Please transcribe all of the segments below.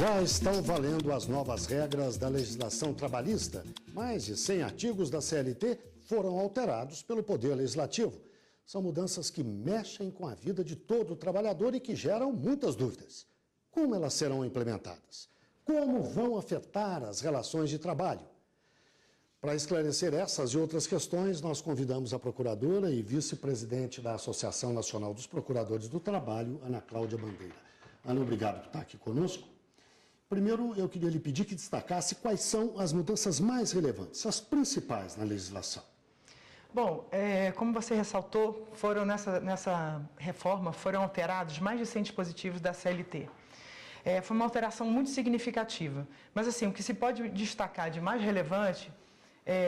Já estão valendo as novas regras da legislação trabalhista. Mais de 100 artigos da CLT foram alterados pelo Poder Legislativo. São mudanças que mexem com a vida de todo trabalhador e que geram muitas dúvidas. Como elas serão implementadas? Como vão afetar as relações de trabalho? Para esclarecer essas e outras questões, nós convidamos a procuradora e vice-presidente da Associação Nacional dos Procuradores do Trabalho, Ana Cláudia Bandeira. Ana, obrigado por estar aqui conosco. Primeiro, eu queria lhe pedir que destacasse quais são as mudanças mais relevantes, as principais na legislação. Bom, como você ressaltou, nessa reforma foram alterados mais de 100 dispositivos da CLT. Foi uma alteração muito significativa. Mas, assim, o que se pode destacar de mais relevante,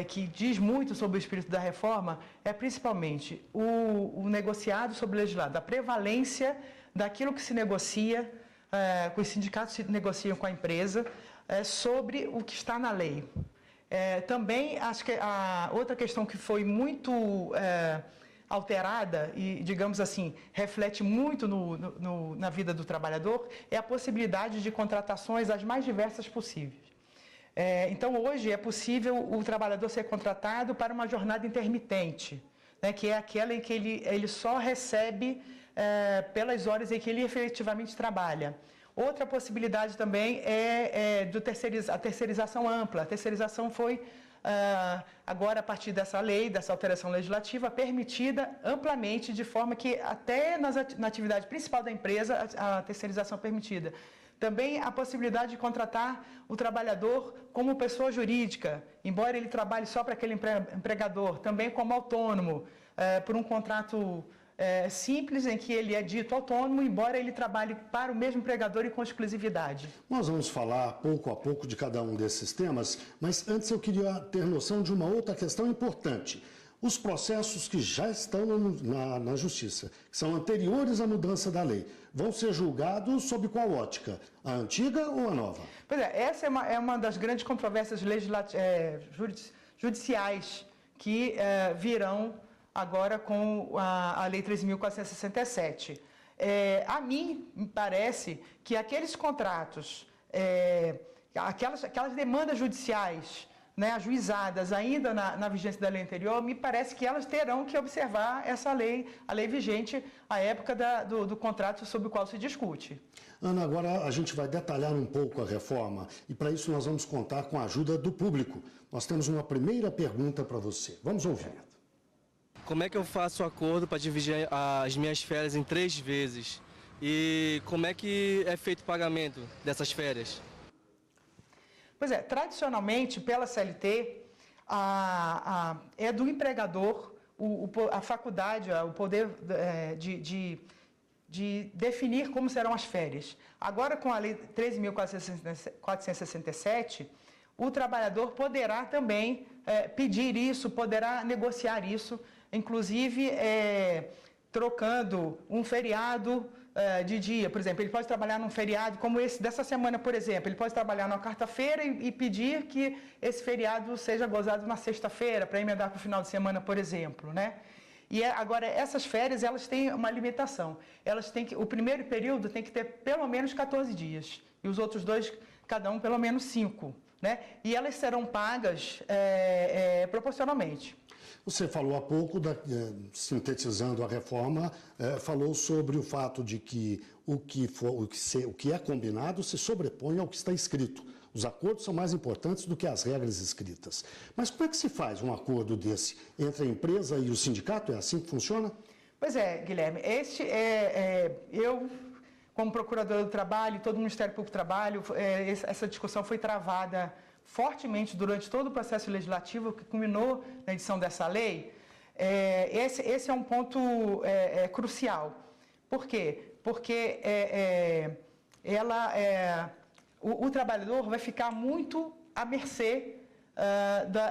que diz muito sobre o espírito da reforma, é principalmente o negociado sobre o legislado, a prevalência daquilo que se negocia, que os sindicatos se negociam com a empresa, sobre o que está na lei. Também, acho que a outra questão que foi muito alterada e, digamos assim, reflete muito na vida do trabalhador, é a possibilidade de contratações as mais diversas possíveis. Então, hoje é possível o trabalhador ser contratado para uma jornada intermitente, né, que é aquela em que ele só recebe pelas horas em que ele efetivamente trabalha. Outra possibilidade também é a terceirização ampla. A terceirização foi, agora, a partir dessa lei, dessa alteração legislativa, permitida amplamente, de forma que até na atividade principal da empresa, a terceirização é permitida. Também a possibilidade de contratar o trabalhador como pessoa jurídica, embora ele trabalhe só para aquele empregador, também como autônomo, por um contrato simples, em que ele é dito autônomo, embora ele trabalhe para o mesmo empregador e com exclusividade. Nós vamos falar pouco a pouco de cada um desses temas, mas antes eu queria ter noção de uma outra questão importante. Os processos que já estão na Justiça, que são anteriores à mudança da lei, vão ser julgados sob qual ótica? A antiga ou a nova? Pois essa é uma das grandes controvérsias judiciais que virão agora com a Lei 13.467. A mim, me parece que aqueles contratos, aquelas demandas judiciais, né, ajuizadas ainda na vigência da lei anterior, me parece que elas terão que observar essa lei, a lei vigente, à época do contrato sobre o qual se discute. Ana, agora a gente vai detalhar um pouco a reforma e para isso nós vamos contar com a ajuda do público. Nós temos uma primeira pergunta para você. Vamos ouvir. Como é que eu faço o acordo para dividir as minhas férias em 3 vezes? E como é que é feito o pagamento dessas férias? Pois tradicionalmente, pela CLT, é do empregador a faculdade, o poder de definir como serão as férias. Agora, com a Lei 13.467, o trabalhador poderá também pedir isso, poderá negociar isso, inclusive trocando um feriado de dia. Por exemplo, ele pode trabalhar num feriado como esse dessa semana, por exemplo. Ele pode trabalhar na quarta-feira e pedir que esse feriado seja gozado na sexta-feira, para emendar para o final de semana, por exemplo, né? E agora, essas férias, elas têm uma limitação. O primeiro período tem que ter pelo menos 14 dias, e os outros 2, cada um, pelo menos 5. Né? E elas serão pagas proporcionalmente. Você falou há pouco, sintetizando a reforma, falou sobre o fato de que o que é combinado se sobrepõe ao que está escrito. Os acordos são mais importantes do que as regras escritas. Mas como é que se faz um acordo desse entre a empresa e o sindicato? É assim que funciona? Pois Guilherme, eu, como procuradora do trabalho, todo o Ministério Público do Trabalho, essa discussão foi travada fortemente durante todo o processo legislativo que culminou na edição dessa lei. Esse é um ponto crucial. Por quê? Porque o trabalhador vai ficar muito à mercê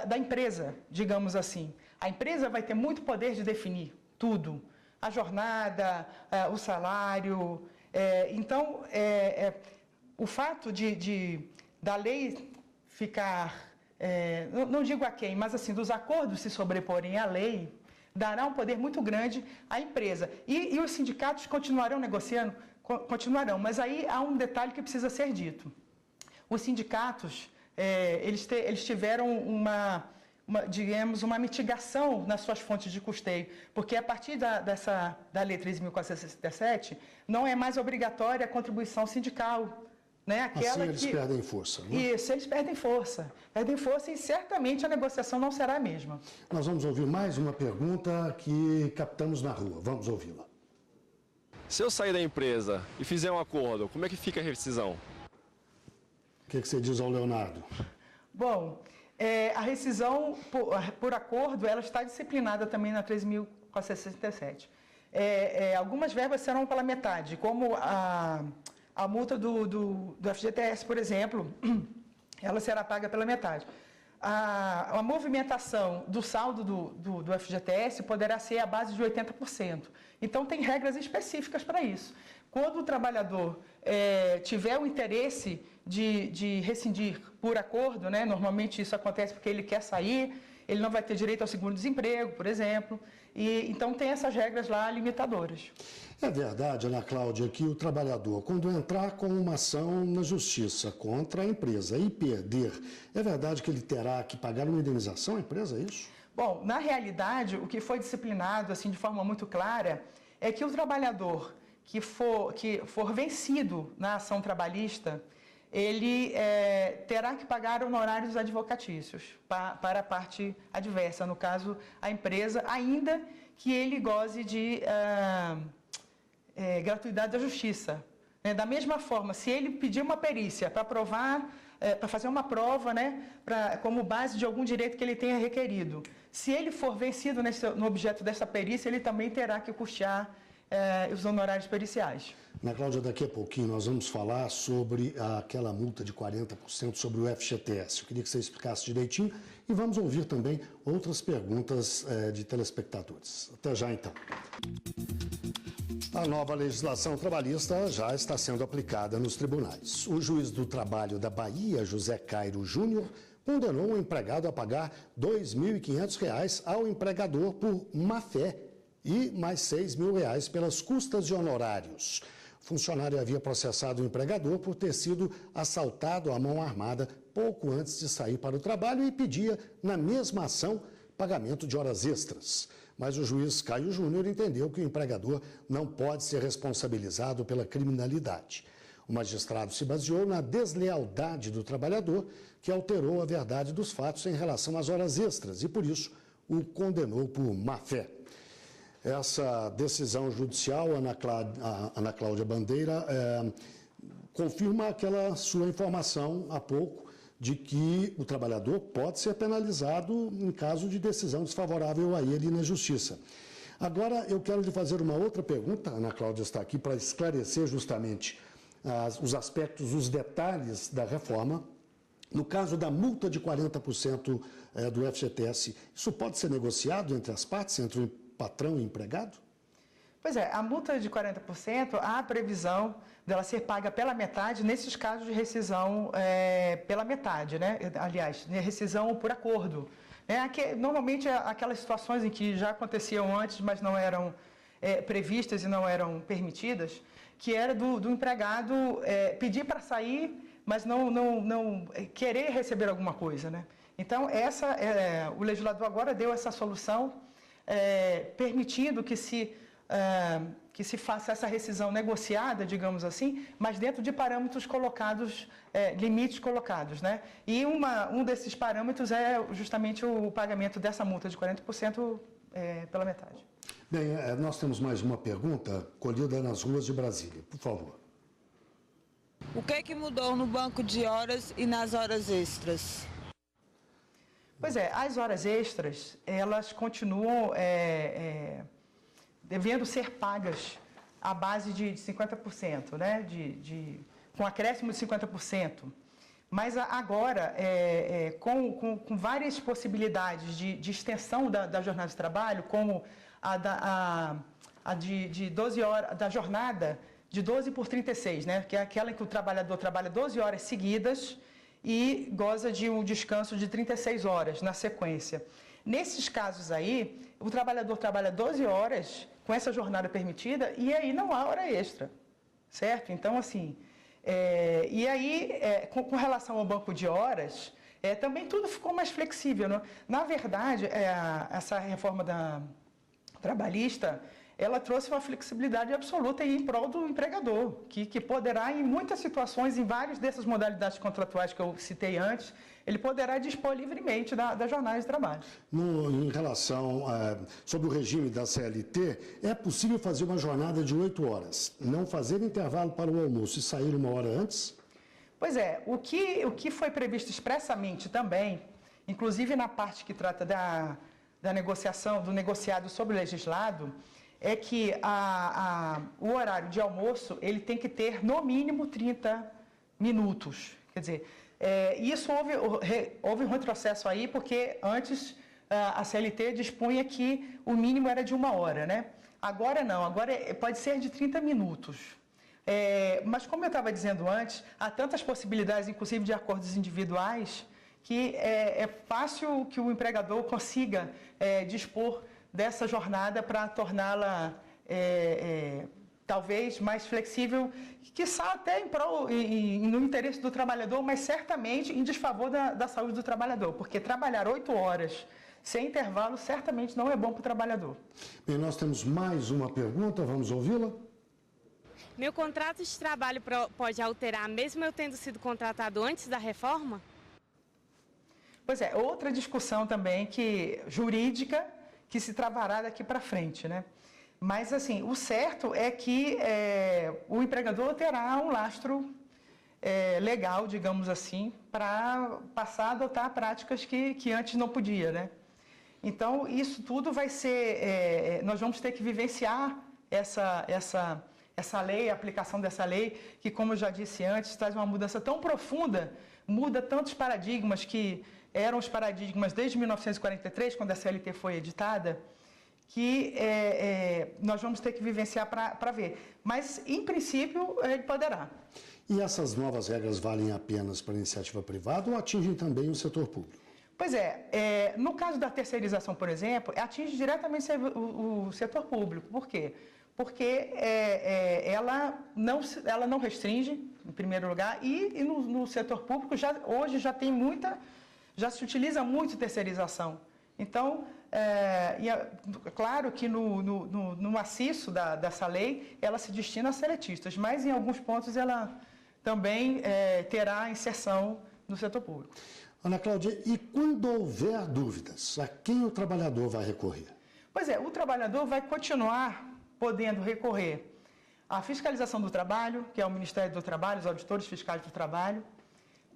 da empresa, digamos assim. A empresa vai ter muito poder de definir tudo, a jornada, o salário. Então, o fato da lei ficar, não digo a quem, mas assim, dos acordos se sobreporem à lei, dará um poder muito grande à empresa. E os sindicatos continuarão negociando? Continuarão, mas aí há um detalhe que precisa ser dito. Os sindicatos, eles tiveram digamos, uma mitigação nas suas fontes de custeio, porque a partir da Lei 13.467, não é mais obrigatória a contribuição sindical. Né? Assim eles perdem força, não é? Isso, eles perdem força e certamente a negociação não será a mesma. Nós vamos ouvir mais uma pergunta que captamos na rua. Vamos ouvi-la. Se eu sair da empresa e fizer um acordo, como é que fica a rescisão? O que você diz ao Leonardo? Bom, a rescisão por acordo, ela está disciplinada também na 13.467. Algumas verbas serão pela metade, como a multa do FGTS, por exemplo, ela será paga pela metade. A movimentação do saldo do FGTS poderá ser à base de 80%. Então, tem regras específicas para isso. Quando o trabalhador tiver o interesse de rescindir por acordo, né, normalmente isso acontece porque ele quer sair, ele não vai ter direito ao seguro-desemprego, por exemplo, e então tem essas regras lá limitadoras. É verdade, Ana Cláudia, que o trabalhador, quando entrar com uma ação na justiça contra a empresa e perder, é verdade que ele terá que pagar uma indenização à empresa, é isso? Bom, na realidade, o que foi disciplinado assim de forma muito clara é que o trabalhador que for vencido na ação trabalhista, ele terá que pagar honorários advocatícios para a parte adversa, no caso, a empresa, ainda que ele goze de gratuidade da justiça. Da mesma forma, se ele pedir uma perícia para provar, para fazer uma prova, né, como base de algum direito que ele tenha requerido, se ele for vencido no objeto dessa perícia, ele também terá que custear os honorários periciais. Ana Cláudia, daqui a pouquinho nós vamos falar sobre aquela multa de 40% sobre o FGTS. Eu queria que você explicasse direitinho e vamos ouvir também outras perguntas de telespectadores. Até já, então. A nova legislação trabalhista já está sendo aplicada nos tribunais. O juiz do trabalho da Bahia, José Cairo Júnior, condenou um empregado a pagar R$ 2.500 ao empregador por má-fé e mais R$ 6.000 pelas custas de honorários. O funcionário havia processado o empregador por ter sido assaltado à mão armada pouco antes de sair para o trabalho e pedia, na mesma ação, pagamento de horas extras. Mas o juiz Caio Júnior entendeu que o empregador não pode ser responsabilizado pela criminalidade. O magistrado se baseou na deslealdade do trabalhador, que alterou a verdade dos fatos em relação às horas extras e, por isso, o condenou por má-fé. Essa decisão judicial, Ana Cláudia Bandeira, confirma aquela sua informação há pouco de que o trabalhador pode ser penalizado em caso de decisão desfavorável a ele na justiça. Agora, eu quero lhe fazer uma outra pergunta, a Ana Cláudia está aqui para esclarecer justamente os aspectos, os detalhes da reforma. No caso da multa de 40% do FGTS, isso pode ser negociado entre as partes, entre o patrão e empregado? Pois é, a multa de 40%, há a previsão dela ser paga pela metade nesses casos de rescisão pela metade, né? Aliás, rescisão por acordo. Normalmente, aquelas situações em que já aconteciam antes, mas não eram previstas e não eram permitidas, que era do empregado pedir para sair, mas não querer receber alguma coisa, né? Então, o legislador agora deu essa solução, permitindo que se faça essa rescisão negociada, digamos assim, mas dentro de parâmetros colocados, limites colocados, né? E um desses parâmetros é justamente o pagamento dessa multa de 40% pela metade. Bem, nós temos mais uma pergunta colhida nas ruas de Brasília. Por favor. O que é que mudou no banco de horas e nas horas extras? Pois as horas extras, elas continuam devendo ser pagas à base de 50%, né? Com acréscimo de 50%. Mas agora, com várias possibilidades de extensão da jornada de trabalho, como a de 12 horas, da jornada de 12 por 36, né? Que é aquela em que o trabalhador trabalha 12 horas seguidas e goza de um descanso de 36 horas na sequência. Nesses casos aí, o trabalhador trabalha 12 horas com essa jornada permitida e aí não há hora extra, certo? Então, assim, E aí, com relação ao banco de horas, também tudo ficou mais flexível, né? Na verdade, essa reforma trabalhista, ela trouxe uma flexibilidade absoluta em prol do empregador, que poderá, em muitas situações, em várias dessas modalidades contratuais que eu citei antes, ele poderá dispor livremente da jornada de trabalho. Em relação sobre o regime da CLT, é possível fazer uma jornada de 8 horas, não fazer intervalo para o almoço e sair 1 hora antes? Pois é, o que foi previsto expressamente também, inclusive na parte que trata da negociação, do negociado sobre o legislado, é que o horário de almoço ele tem que ter no mínimo 30 minutos. Quer dizer, isso houve um retrocesso aí, porque antes a CLT dispunha que o mínimo era de 1 hora, né? Agora não, agora pode ser de 30 minutos. Mas como eu estava dizendo antes, há tantas possibilidades, inclusive de acordos individuais, que é fácil que o empregador consiga dispor dessa jornada para torná-la talvez mais flexível, quiçá até no interesse do trabalhador, mas certamente em desfavor da saúde do trabalhador, porque trabalhar 8 horas sem intervalo certamente não é bom para o trabalhador. Bem, nós temos mais uma pergunta, vamos ouvi-la? Meu contrato de trabalho pode alterar, mesmo eu tendo sido contratado antes da reforma? Pois é, outra discussão também jurídica que se travará daqui para frente, né? Mas, assim, o certo é que o empregador terá um lastro legal, digamos assim, para passar a adotar práticas que antes não podia, né? Então, isso tudo vai ser... nós vamos ter que vivenciar essa lei, a aplicação dessa lei, que, como eu já disse antes, traz uma mudança tão profunda, muda tantos paradigmas que eram os paradigmas desde 1943, quando a CLT foi editada, que nós vamos ter que vivenciar para ver. Mas, em princípio, ele poderá. E essas novas regras valem apenas para a iniciativa privada ou atingem também o setor público? Pois no caso da terceirização, por exemplo, atinge diretamente o setor público. Por quê? Porque ela não restringe, em primeiro lugar, e no setor público hoje já se utiliza muito terceirização. Então, claro que no maciço dessa lei, ela se destina a seletistas, mas em alguns pontos ela também terá inserção no setor público. Ana Cláudia, e quando houver dúvidas, a quem o trabalhador vai recorrer? Pois o trabalhador vai continuar podendo recorrer à fiscalização do trabalho, que é o Ministério do Trabalho, os auditores fiscais do trabalho,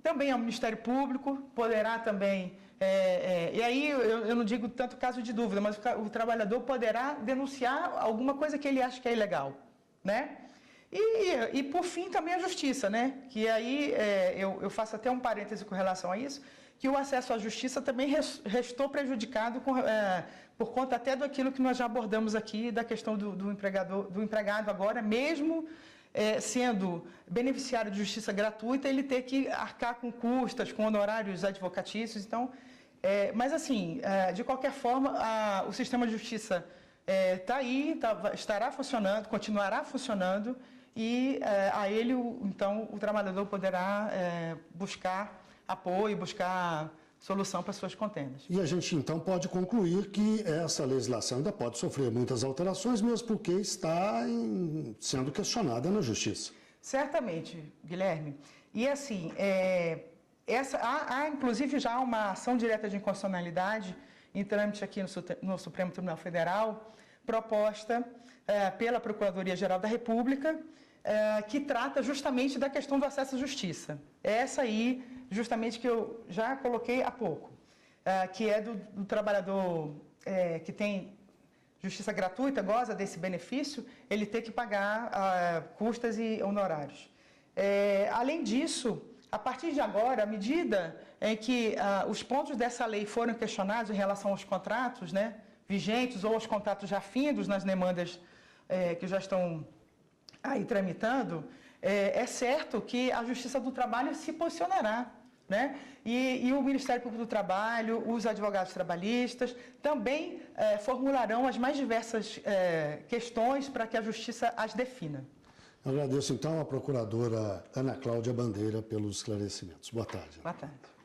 também ao Ministério Público, poderá também, e aí eu não digo tanto caso de dúvida, mas o trabalhador poderá denunciar alguma coisa que ele acha que é ilegal, né? E por fim, também a justiça, né? Que aí eu faço até um parêntese com relação a isso, que o acesso à justiça também restou prejudicado por conta até daquilo que nós já abordamos aqui, da questão do empregado agora, mesmo sendo beneficiário de justiça gratuita, ele ter que arcar com custas, com honorários advocatícios. Então, mas assim, de qualquer forma, o sistema de justiça está aí, estará funcionando, continuará funcionando, e a ele, então, o trabalhador poderá buscar apoio, buscar solução para suas contendas. E a gente, então, pode concluir que essa legislação ainda pode sofrer muitas alterações, mesmo porque está sendo questionada na Justiça. Certamente, Guilherme. E, assim, há, inclusive, já uma ação direta de inconstitucionalidade em trâmite aqui no Supremo Tribunal Federal, proposta pela Procuradoria-Geral da República, que trata justamente da questão do acesso à justiça. Essa aí, justamente, que eu já coloquei há pouco, que é do trabalhador que tem justiça gratuita, goza desse benefício, ele ter que pagar custas e honorários. Além disso, a partir de agora, à medida em que os pontos dessa lei foram questionados em relação aos contratos, né, vigentes ou aos contratos já findos nas demandas que já estão aí tramitando, é certo que a Justiça do Trabalho se posicionará, né? E o Ministério Público do Trabalho, os advogados trabalhistas, também formularão as mais diversas questões para que a Justiça as defina. Agradeço, então, a procuradora Ana Cláudia Bandeira pelos esclarecimentos. Boa tarde. Boa tarde.